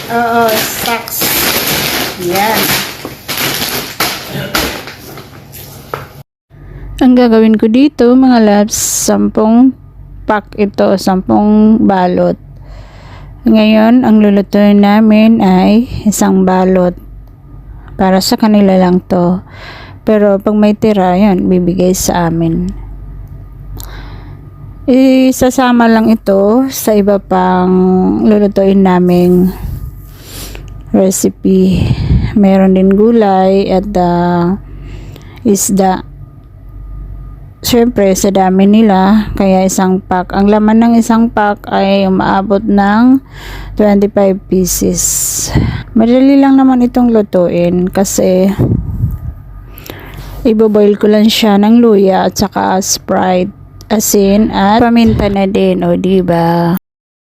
Oo, stocks. Yan. Ang gagawin ko dito mga loves, 10 pack ito, 10 balot. Ngayon, ang lulutuin namin ay isang balot. Para sa kanila lang to. Pero pag may tira, yan, bibigay sa amin. Isasama lang ito sa iba pang lulutuin naming recipe. Meron din gulay at isda. Siyempre, sa dami nila, kaya isang pack. Ang laman ng isang pack ay umaabot ng 25 pieces. Madali lang naman itong lutuin kasi iboboil ko lang siya ng luya at saka Sprite, asin at paminta na din, o diba?